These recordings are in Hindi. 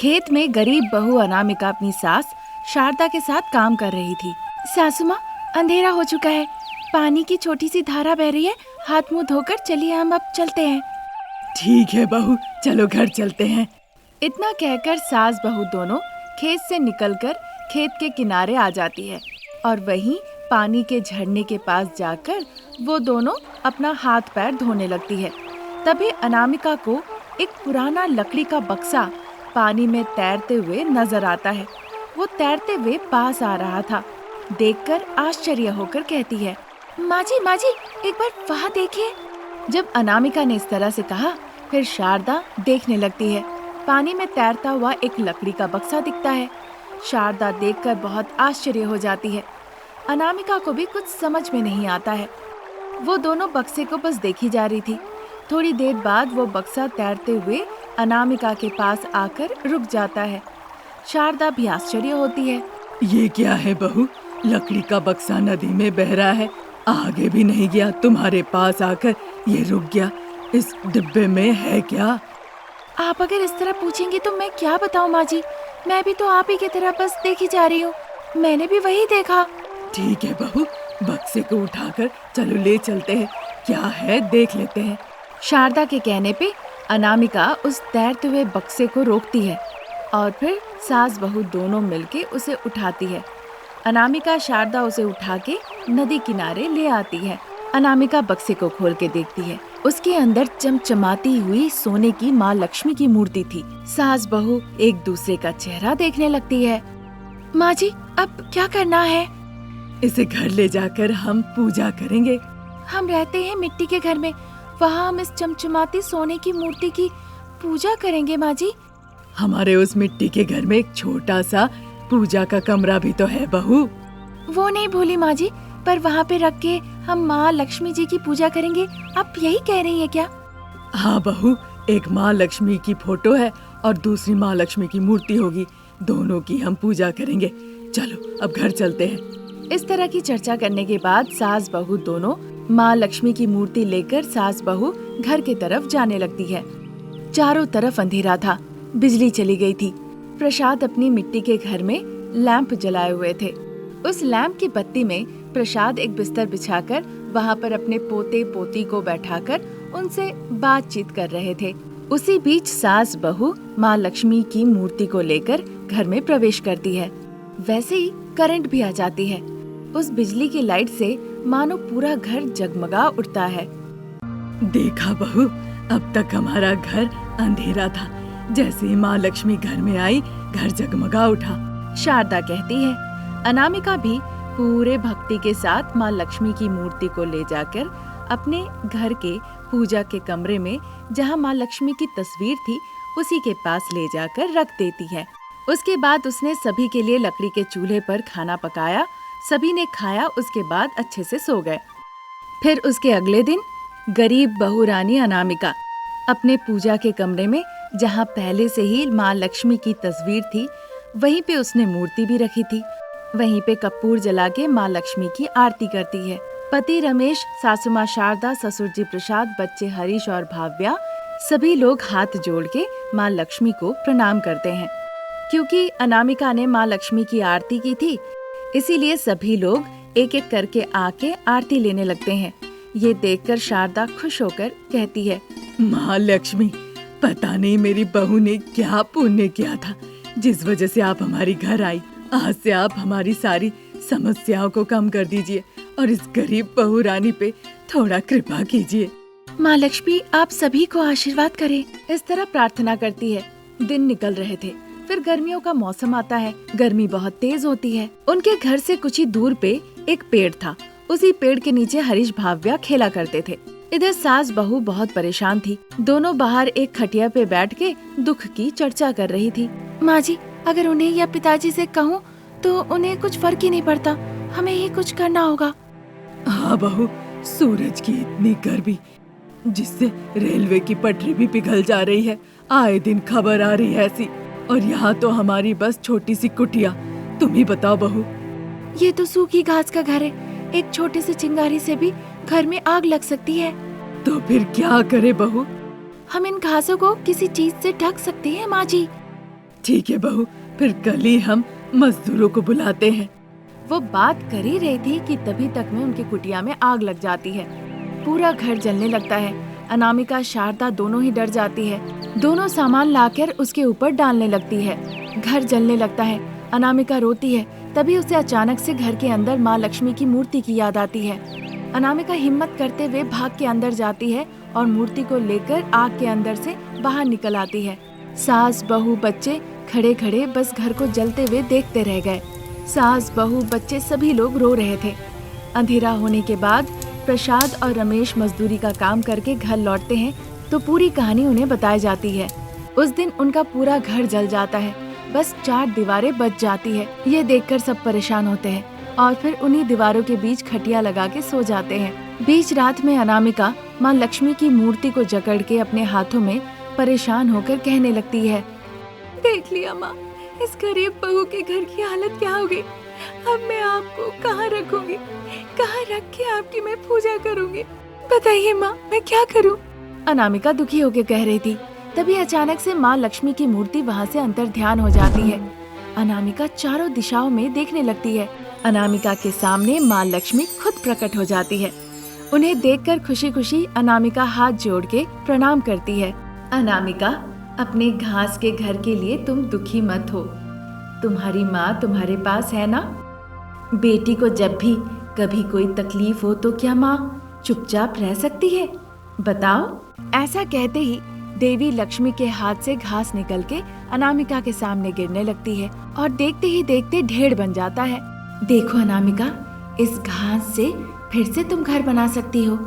खेत में गरीब बहू अनामिका अपनी सास शारदा के साथ काम कर रही थी। सासू माँ, अंधेरा हो चुका है, पानी की छोटी सी धारा बह रही है, हाथ मुंह धोकर चलिए हम अब चलते हैं। ठीक है बहू, चलो घर चलते हैं। इतना कहकर सास बहू दोनों खेत से निकलकर खेत के किनारे आ जाती है और वहीं पानी के झरने के पास जाकर वो दोनों अपना हाथ पैर धोने लगती है। तभी अनामिका को एक पुराना लकड़ी का बक्सा पानी में तैरते हुए नजर आता है। वो तैरते हुए पास आ रहा था। देखकर आश्चर्य होकर कहती है, माँ जी एक बार वहाँ देखिए। जब अनामिका ने इस तरह से कहा, फिर शारदा देखने लगती है। पानी में तैरता हुआ एक लकड़ी का बक्सा दिखता है। शारदा देखकर बहुत आश्चर्य हो जाती है। अनामिका को भी कुछ समझ में नहीं आता है। वो दोनों बक्से को बस देखी जा रही थी। थोड़ी देर बाद वो बक्सा तैरते हुए अनामिका के पास आकर रुक जाता है। शारदा भी आश्चर्य होती है। ये क्या है बहू, लकड़ी का बक्सा नदी में बह रहा है, आगे भी नहीं गया, तुम्हारे पास आकर ये रुक गया। इस डिब्बे में है क्या? आप अगर इस तरह पूछेंगी तो मैं क्या बताऊं माँ जी, मैं भी तो आप ही की तरह बस देखी जा रही हूँ, मैंने भी वही देखा। ठीक है बहू, बक्से को उठाकर चलो ले चलते हैं, क्या है देख लेते हैं। शारदा के कहने पे अनामिका उस तैरते हुए बक्से को रोकती है और फिर सास बहू दोनों मिलके उसे उठाती है। अनामिका शारदा उसे उठा के नदी किनारे ले आती है। अनामिका बक्से को खोल के देखती है। उसके अंदर चमचमाती हुई सोने की माँ लक्ष्मी की मूर्ति थी। सास बहू एक दूसरे का चेहरा देखने लगती है। माँ जी, अब क्या करना है? इसे घर ले जाकर हम पूजा करेंगे। हम रहते हैं मिट्टी के घर में, वहाँ हम इस चमचमाती सोने की मूर्ति की पूजा करेंगे माँ जी। हमारे उस मिट्टी के घर में एक छोटा सा पूजा का कमरा भी तो है बहू। वो नहीं भूली माँ जी, पर वहाँ पे रख के हम माँ लक्ष्मी जी की पूजा करेंगे। आप यही कह रही है क्या? हाँ बहू, एक माँ लक्ष्मी की फोटो है और दूसरी माँ लक्ष्मी की मूर्ति होगी, दोनों की हम पूजा करेंगे। चलो अब घर चलते हैं। इस तरह की चर्चा करने के बाद सास बहू दोनों माँ लक्ष्मी की मूर्ति लेकर सास बहू घर की तरफ जाने लगती है। चारों तरफ अंधेरा था, बिजली चली गई थी। प्रसाद अपनी मिट्टी के घर में लैंप जलाए हुए थे। उस लैंप की बत्ती में प्रसाद एक बिस्तर बिछाकर वहाँ पर अपने पोते पोती को बैठाकर उनसे बातचीत कर रहे थे। उसी बीच सास बहू माँ लक्ष्मी की मूर्ति को लेकर घर में प्रवेश करती है। वैसे ही करंट भी आ जाती है। उस बिजली की लाइट से मानो पूरा घर जगमगा उठता है। देखा बहू, अब तक हमारा घर अंधेरा था, जैसे ही माँ लक्ष्मी घर में आई घर जगमगा उठा। शारदा कहती है। अनामिका भी पूरे भक्ति के साथ माँ लक्ष्मी की मूर्ति को ले जाकर अपने घर के पूजा के कमरे में, जहाँ माँ लक्ष्मी की तस्वीर थी, उसी के पास ले जाकर रख देती है। उसके बाद उसने सभी के लिए लकड़ी के चूल्हे पर खाना पकाया। सभी ने खाया, उसके बाद अच्छे से सो गए। फिर उसके अगले दिन गरीब बहू रानी अनामिका अपने पूजा के कमरे में, जहाँ पहले से ही माँ लक्ष्मी की तस्वीर थी, वहीं पे उसने मूर्ति भी रखी थी। वहीं पे कपूर जला के माँ लक्ष्मी की आरती करती है। पति रमेश, सासू माँ शारदा, ससुर जी प्रसाद, बच्चे हरीश और भाव्या, सभी लोग हाथ जोड़ के माँ लक्ष्मी को प्रणाम करते हैं। क्योंकि अनामिका ने माँ लक्ष्मी की आरती की थी, इसीलिए सभी लोग एक एक करके आके आरती लेने लगते हैं। ये देखकर शारदा खुश होकर कहती है, माँ लक्ष्मी, पता नहीं मेरी बहू ने क्या पुण्य किया था, जिस वजह से आप हमारी घर आई। आज से आप हमारी सारी समस्याओं को कम कर दीजिए और इस गरीब बहू रानी पे थोड़ा कृपा कीजिए। माँ लक्ष्मी आप सभी को आशीर्वाद करें। इस तरह प्रार्थना करती है। दिन निकल रहे थे। फिर गर्मियों का मौसम आता है। गर्मी बहुत तेज होती है। उनके घर से कुछ ही दूर पे एक पेड़ था। उसी पेड़ के नीचे हरीश भाव्या खेला करते थे। इधर सास बहू बहुत परेशान थी। दोनों बाहर एक खटिया पे बैठ के दुख की चर्चा कर रही थी। माँ जी, अगर उन्हें या पिताजी से कहूँ तो उन्हें कुछ फर्क ही नहीं पड़ता, हमें ही कुछ करना होगा। हाँ बहू, सूरज की इतनी गर्मी जिससे रेलवे की पटरी भी पिघल जा रही है, आए दिन खबर आ रही है ऐसी, और यहाँ तो हमारी बस छोटी सी कुटिया। तुम ही बताओ बहू। ये तो सूखी घास का घर है, एक छोटी सी चिंगारी से भी घर में आग लग सकती है। तो फिर क्या करे बहू? हम इन घासों को किसी चीज से ढक सकते हैं माँ जी। ठीक है बहू, फिर कल ही हम मजदूरों को बुलाते हैं। वो बात कर ही रही थी कि तभी तक में उनकी कुटिया में आग लग जाती है। पूरा घर जलने लगता है। अनामिका शारदा दोनों ही डर जाती है। दोनों सामान लाकर उसके ऊपर डालने लगती है। घर जलने लगता है। अनामिका रोती है। तभी उसे अचानक से घर के अंदर माँ लक्ष्मी की मूर्ति की याद आती है। अनामिका हिम्मत करते हुए भाग के अंदर जाती है और मूर्ति को लेकर आग के अंदर से बाहर निकल आती है। सास बहू बच्चे खड़े खड़े बस घर को जलते हुए देखते रह गए। सास बहू बच्चे सभी लोग रो रहे थे। अंधेरा होने के बाद प्रसाद और रमेश मजदूरी का काम करके घर लौटते हैं तो पूरी कहानी उन्हें बताई जाती है। उस दिन उनका पूरा घर जल जाता है, बस 4 दीवारें बच जाती है। ये देखकर सब परेशान होते हैं और फिर उन्हीं दीवारों के बीच खटिया लगा के सो जाते हैं। बीच रात में अनामिका माँ लक्ष्मी की मूर्ति को जकड़ के अपने हाथों में परेशान होकर कहने लगती है, देख लिया माँ, इस गरीब बहू के घर की हालत क्या हो गई। अब मैं आपको कहाँ रखूंगी, कहाँ रख के आपकी मैं पूजा करूंगी। बताइए माँ, मैं क्या करूँ। अनामिका दुखी होकर कह रही थी। तभी अचानक से माँ लक्ष्मी की मूर्ति वहाँ से अंतर ध्यान हो जाती है। अनामिका चारों दिशाओं में देखने लगती है। अनामिका के सामने माँ लक्ष्मी खुद प्रकट हो जाती है। उन्हें देखकर खुशी खुशी अनामिका हाथ जोड़ के प्रणाम करती है। अनामिका, अपने घास के घर के लिए तुम दुखी मत हो। तुम्हारी माँ तुम्हारे पास है ना। बेटी को जब भी कभी कोई तकलीफ हो तो क्या माँ चुपचाप रह सकती है, बताओ। ऐसा कहते ही देवी लक्ष्मी के हाथ से घास निकल के अनामिका के सामने गिरने लगती है और देखते ही देखते ढेर बन जाता है। देखो अनामिका, इस घास से फिर से तुम घर बना सकती हो।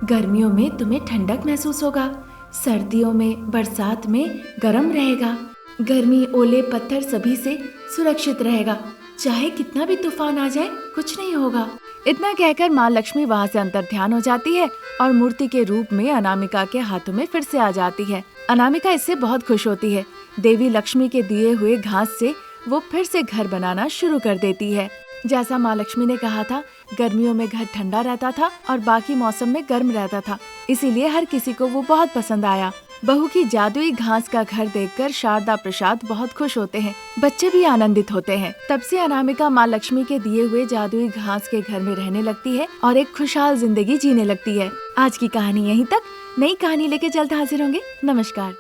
गर्मियों में तुम्हें ठंडक महसूस होगा, सर्दियों में बरसात में गर्म रहेगा, गर्मी ओले पत्थर सभी से सुरक्षित रहेगा। चाहे कितना भी तूफान आ जाए कुछ नहीं होगा। इतना कहकर माँ लक्ष्मी वहाँ से अंतर ध्यान हो जाती है और मूर्ति के रूप में अनामिका के हाथों में फिर से आ जाती है। अनामिका इससे बहुत खुश होती है। देवी लक्ष्मी के दिए हुए घास से वो फिर से घर बनाना शुरू कर देती है। जैसा माँ लक्ष्मी ने कहा था, गर्मियों में घर ठंडा रहता था और बाकी मौसम में गर्म रहता था, इसीलिए हर किसी को वो बहुत पसंद आया। बहू की जादुई घास का घर देखकर शारदा प्रसाद बहुत खुश होते हैं, बच्चे भी आनंदित होते हैं। तब से अनामिका माँ लक्ष्मी के दिए हुए जादुई घास के घर में रहने लगती है और एक खुशहाल जिंदगी जीने लगती है। आज की कहानी यहीं तक। नई कहानी लेके जल्द हाजिर होंगे। नमस्कार।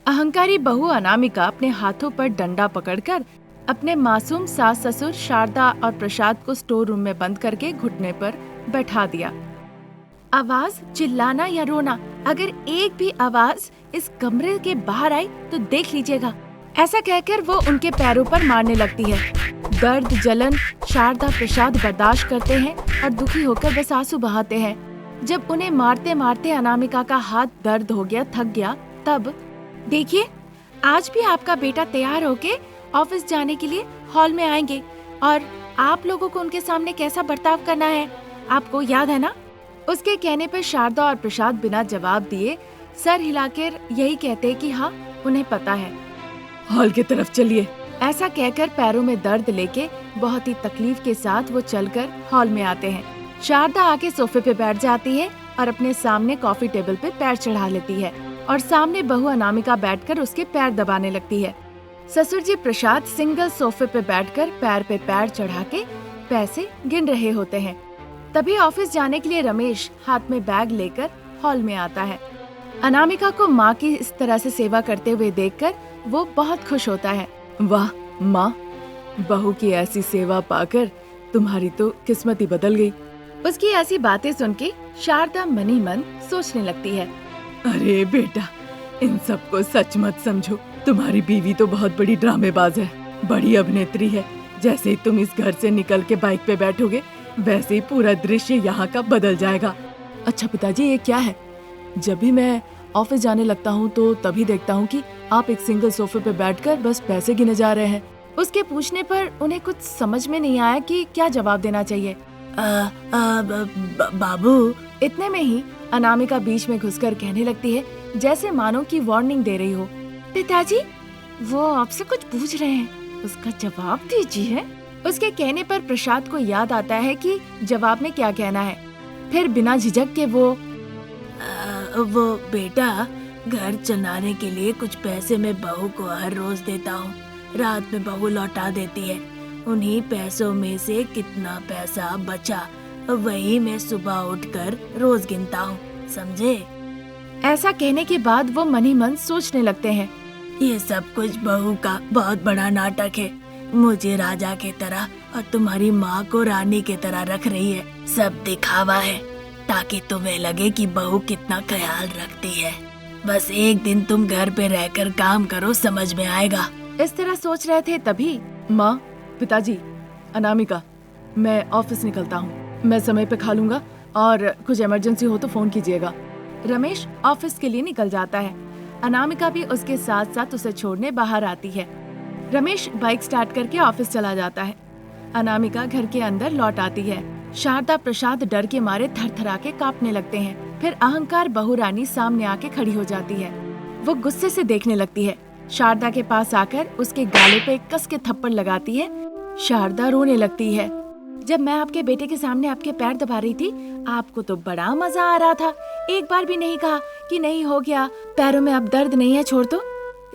अहंकारी बहू अनामिका अपने हाथों पर डंडा पकड़कर अपने मासूम सास ससुर शारदा और प्रसाद को स्टोर रूम में बंद करके घुटने पर बैठा दिया। आवाज, चिल्लाना या रोना, अगर एक भी आवाज इस कमरे के बाहर आई तो देख लीजिएगा। ऐसा कहकर वो उनके पैरों पर मारने लगती है। दर्द जलन शारदा प्रसाद बर्दाश्त करते हैं और दुखी होकर बस आंसू बहाते हैं। जब उन्हें मारते मारते अनामिका का हाथ दर्द हो गया, थक गया, तब देखिए, आज भी आपका बेटा तैयार होके ऑफिस जाने के लिए हॉल में आएंगे और आप लोगों को उनके सामने कैसा बर्ताव करना है आपको याद है ना। उसके कहने पर शारदा और प्रसाद बिना जवाब दिए सर हिलाकर यही कहते कि हाँ, उन्हें पता है। हॉल की तरफ चलिए। ऐसा कहकर पैरों में दर्द लेके बहुत ही तकलीफ के साथ वो चलकर हॉल में आते हैं। शारदा आके सोफे पे बैठ जाती है और अपने सामने कॉफी टेबल पे पैर चढ़ा लेती है और सामने बहू अनामिका बैठकर उसके पैर दबाने लगती है। ससुर जी प्रसाद सिंगल सोफे पे बैठकर पैर पे पैर चढ़ा के पैसे गिन रहे होते हैं। तभी ऑफिस जाने के लिए रमेश हाथ में बैग लेकर हॉल में आता है। अनामिका को माँ की इस तरह से सेवा करते हुए देखकर वो बहुत खुश होता है। वाह माँ, बहू की ऐसी सेवा पाकर तुम्हारी तो किस्मत ही बदल गई। उसकी ऐसी बातें सुन के शारदा मनी मन सोचने लगती है। अरे बेटा, इन सबको सच मत समझो। तुम्हारी बीवी तो बहुत बड़ी ड्रामेबाज है, बड़ी अभिनेत्री है। जैसे ही तुम इस घर से निकल के बाइक पे बैठोगे वैसे ही पूरा दृश्य यहाँ का बदल जाएगा। अच्छा पिताजी, ये क्या है? जब भी मैं ऑफिस जाने लगता हूँ तो तभी देखता हूँ कि आप एक सिंगल सोफे पे बैठकर बस पैसे गिने जा रहे हैं। उसके पूछने पर उन्हें कुछ समझ में नहीं आया कि क्या जवाब देना चाहिए। बाबू। इतने में ही अनामिका बीच में घुसकर कहने लगती है, जैसे मानो की वार्निंग दे रही हो। पिताजी, वो आपसे कुछ पूछ रहे हैं, उसका जवाब दीजिए। उसके कहने पर प्रसाद को याद आता है कि जवाब में क्या कहना है। फिर बिना झिझक के वो बेटा, घर चलाने के लिए कुछ पैसे मैं बहू को हर रोज देता हूँ। रात में बहू लौटा देती है। उन्हीं पैसों में से कितना पैसा बचा वही मैं सुबह उठकर रोज गिनता हूँ, समझे? ऐसा कहने के बाद वो मन ही मन सोचने लगते हैं। ये सब कुछ बहू का बहुत बड़ा नाटक है। मुझे राजा की तरह और तुम्हारी माँ को रानी की तरह रख रही है। सब दिखावा है ताकि तुम्हें लगे कि बहू कितना ख्याल रखती है। बस एक दिन तुम घर पे रहकर काम करो, समझ में आएगा। इस तरह सोच रहे थे तभी माँ, पिताजी, अनामिका, मैं ऑफिस निकलता हूँ। मैं समय पे खा लूंगा और कुछ इमरजेंसी हो तो फोन कीजिएगा। रमेश ऑफिस के लिए निकल जाता है। अनामिका भी उसके साथ साथ उसे छोड़ने बाहर आती है। रमेश बाइक स्टार्ट करके ऑफिस चला जाता है। अनामिका घर के अंदर लौट आती है। शारदा प्रसाद डर के मारे थरथरा के कांपने लगते हैं। फिर अहंकार बहू रानी सामने आके खड़ी हो जाती है। वो गुस्से से देखने लगती है। शारदा के पास आकर उसके गाले पे कस के थप्पड़ लगाती है। शारदा रोने लगती है। जब मैं आपके बेटे के सामने आपके पैर दबा रही थी, आपको तो बड़ा मजा आ रहा था। एक बार भी नहीं कहा कि नहीं हो गया, पैरों में अब दर्द नहीं है, छोड़ दो।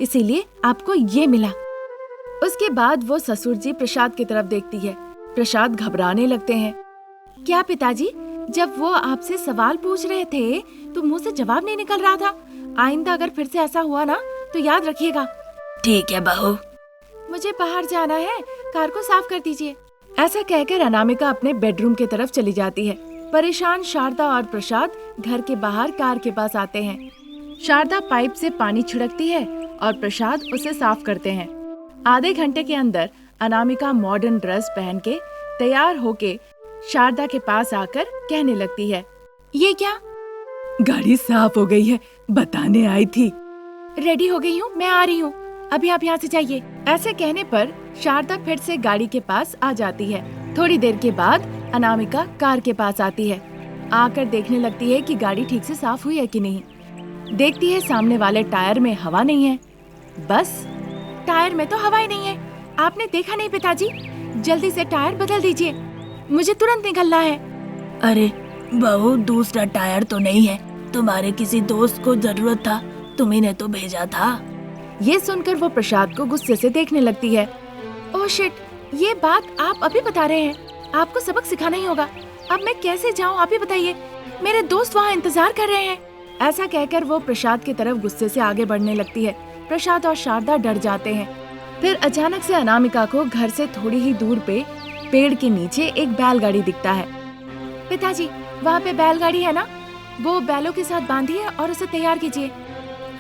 इसीलिए आपको ये मिला। उसके बाद वो ससुर जी प्रसाद की तरफ देखती है। प्रसाद घबराने लगते हैं। क्या पिताजी, जब वो आपसे सवाल पूछ रहे थे तो मुंह से जवाब नहीं निकल रहा था। आइंदा अगर फिर से ऐसा हुआ ना तो याद रखिएगा। ठीक है बहू। मुझे बाहर जाना है, कार को साफ कर दीजिए। ऐसा कहकर अनामिका अपने बेडरूम की तरफ चली जाती है। परेशान शारदा और प्रसाद घर के बाहर कार के पास आते हैं। शारदा पाइप से पानी छिड़कती है और प्रसाद उसे साफ करते हैं। आधे घंटे के अंदर अनामिका मॉडर्न ड्रेस पहन के तैयार होके शारदा के पास आकर कहने लगती है, ये क्या? गाड़ी साफ हो गई है, बताने आई थी। रेडी हो गई हूँ, मैं आ रही हूँ, अभी आप यहाँ से जाइए। ऐसे कहने पर शारदा फिर से गाड़ी के पास आ जाती है। थोड़ी देर के बाद अनामिका कार के पास आती है। आकर देखने लगती है कि गाड़ी ठीक से साफ हुई है कि नहीं। देखती है सामने वाले टायर में हवा नहीं है। बस टायर में तो हवा ही नहीं है। आपने देखा नहीं पिताजी? जल्दी से टायर बदल दीजिए, मुझे तुरंत निकलना है। अरे बहू, दूसरा टायर तो नहीं है। तुम्हारे किसी दोस्त को जरूरत था, तुम्ही ने तो भेजा था। ये सुनकर वो प्रसाद को गुस्से से देखने लगती है। ओह शिट, ये बात आप अभी बता रहे हैं? आपको सबक सिखाना ही होगा। अब मैं कैसे जाऊँ, आप ही बताइए। मेरे दोस्त वहाँ इंतजार कर रहे हैं। ऐसा कहकर वो प्रसाद की तरफ गुस्से से आगे बढ़ने लगती है। प्रसाद और शारदा डर जाते हैं। फिर अचानक से अनामिका को घर से थोड़ी ही दूर पे पेड़ के नीचे एक बैलगाड़ी दिखता है। पिताजी, वहाँ पे बैलगाड़ी है ना? वो बैलों के साथ बांधिए और उसे तैयार कीजिए।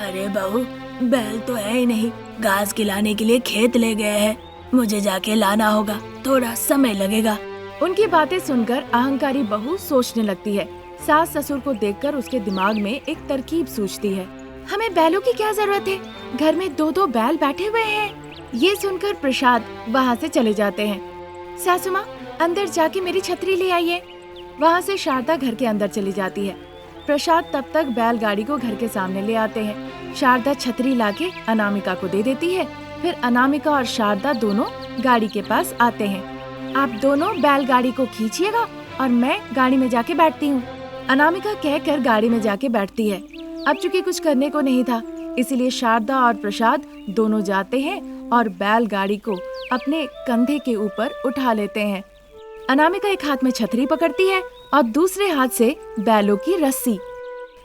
अरे बहू, बैल तो है ही नहीं। घास खिलाने के लिए खेत ले गए हैं। मुझे जाके लाना होगा, थोड़ा समय लगेगा। उनकी बातें सुनकर अहंकारी बहू सोचने लगती है। सास ससुर को देखकर उसके दिमाग में एक तरकीब सूझती है। हमें बैलों की क्या जरूरत है? घर में दो दो बैल बैठे हुए हैं। ये सुनकर प्रसाद वहाँ से चले जाते हैं। सासू माँ, अंदर जाके मेरी छतरी ले आइए। वहाँ से शारदा घर के अंदर चली जाती है। प्रसाद तब तक बैलगाड़ी को घर के सामने ले आते हैं। शारदा छतरी लाके अनामिका को दे देती है। फिर अनामिका और शारदा दोनों गाड़ी के पास आते हैं। आप दोनों बैलगाड़ी को खींचिएगा और मैं गाड़ी में जाके बैठती हूँ। अनामिका कहकर गाड़ी में जाके बैठती है। अब चूंकि कुछ करने को नहीं था, इसलिए शारदा और प्रसाद दोनों जाते हैं और बैलगाड़ी को अपने कंधे के ऊपर उठा लेते हैं। अनामिका एक हाथ में छतरी पकड़ती है और दूसरे हाथ से बैलों की रस्सी।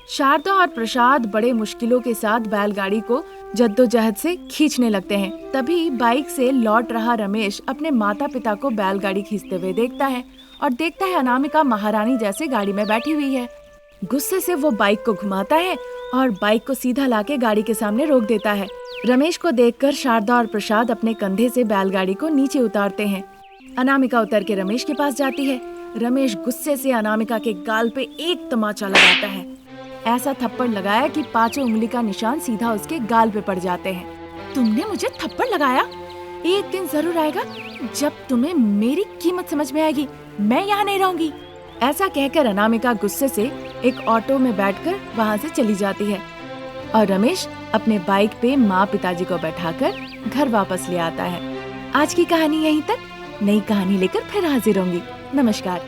शारदा और प्रसाद बड़े मुश्किलों के साथ बैलगाड़ी को जद्दोजहद से खींचने लगते हैं। तभी बाइक से लौट रहा रमेश अपने माता पिता को बैलगाड़ी खींचते हुए देखता है और देखता है अनामिका महारानी जैसे गाड़ी में बैठी हुई है। गुस्से से वो बाइक को घुमाता है और बाइक को सीधा लाके गाड़ी के सामने रोक देता है। रमेश को देखकर शारदा और प्रसाद अपने कंधे से बैलगाड़ी को नीचे उतारते हैं। अनामिका उतर के रमेश के पास जाती है। रमेश गुस्से से अनामिका के गाल पे एक तमाचा लगाता है। ऐसा थप्पड़ लगाया कि पांचों उंगली का निशान सीधा उसके गाल पे पड़ जाते हैं। तुमने मुझे थप्पड़ लगाया? एक दिन जरूर आएगा जब तुम्हें मेरी कीमत समझ में आएगी। मैं यहाँ नहीं रहूंगी। ऐसा कहकर अनामिका गुस्से से एक ऑटो में बैठकर वहाँ से चली जाती है और रमेश अपने बाइक पे माँ पिताजी को बैठाकर घर वापस ले आता है। आज की कहानी यहीं तक। नई कहानी लेकर फिर हाजिर होंगी। नमस्कार।